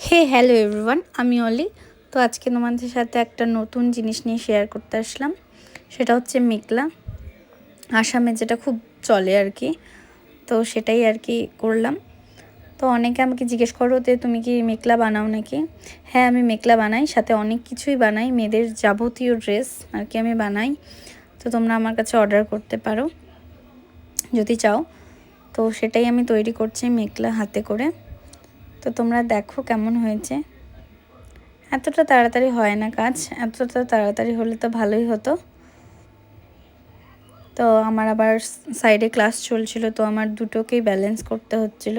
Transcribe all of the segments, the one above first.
Hello everyone, আমি অলি। তো আজকে তোমাদের সাথে একটা নতুন জিনিস নিয়ে শেয়ার করতে আসলাম। সেটা হচ্ছে মেখলা। আসামে যেটা খুব চলে আর কি, তো সেটাই আর কি করলাম। তো অনেকে আমাকে জিজ্ঞেস করো যে তুমি কি মেখলা বানাও নাকি। হ্যাঁ, আমি মেখলা বানাই, সাথে অনেক কিছুই বানাই, মেয়েদের যাবতীয় ড্রেস আর কি আমি বানাই। তো তোমরা আমার কাছে অর্ডার করতে পারো যদি চাও। তো সেটাই আমি তৈরি করছি মেখলা হাতে করে। তো তোমরা দেখো কেমন হয়েছে। এতটা তাড়াতাড়ি হয় না কাজ, এতটা তাড়াতাড়ি হলে তো ভালোই হতো। তো আমার আবার সাইডে ক্লাস চলছিল, তো আমার দুটোকেই ব্যালেন্স করতে হচ্ছিল।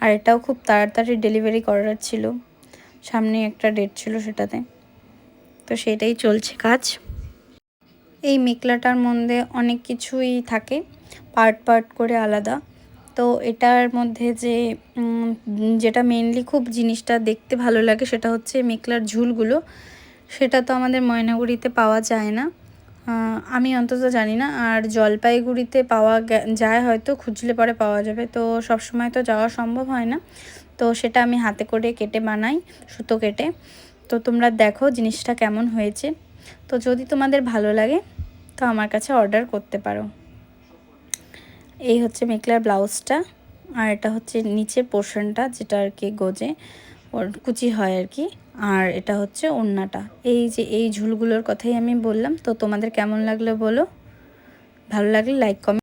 আর এটাও খুব তাড়াতাড়ি ডেলিভারি করার ছিল, সামনে একটা ডেট ছিল সেটাতে। তো সেটাই চলছে কাজ। এই মেখলাটার মধ্যে অনেক কিছুই থাকে, পার্ট পার্ট করে আলাদা। তো এটার মধ্যে যেটা মেনলি খুব জিনিসটা দেখতে ভালো লাগে সেটা হচ্ছে মেখলার ঝুলগুলো। সেটা তো আমাদের ময়নাগুড়িতে পাওয়া যায় না, আমি অন্তত জানি না। আর জলপাইগুড়িতে পাওয়া যায়, হয়তো খুঁজলে পরে পাওয়া যাবে। তো সব সময় তো যাওয়া সম্ভব হয় না। তো সেটা আমি হাতে করে কেটে বানাই, সুতো কেটে। তো তোমরা দেখো জিনিসটা কেমন হয়েছে। তো যদি তোমাদের ভালো লাগে তো আমার কাছে অর্ডার করতে পারো। এই হচ্ছে মেখলার ব্লাউজটা, আর এটা হচ্ছে নিচের পোর্শনটা যেটা আর কি গোজে ওর কুচি হয় আর কি। আর এটা হচ্ছে ওড়নাটা। এই যে এই ঝুলগুলোর কথাই আমি বললাম। তো তোমাদের কেমন লাগলো বলো, ভালো লাগলে লাইক কমেন্ট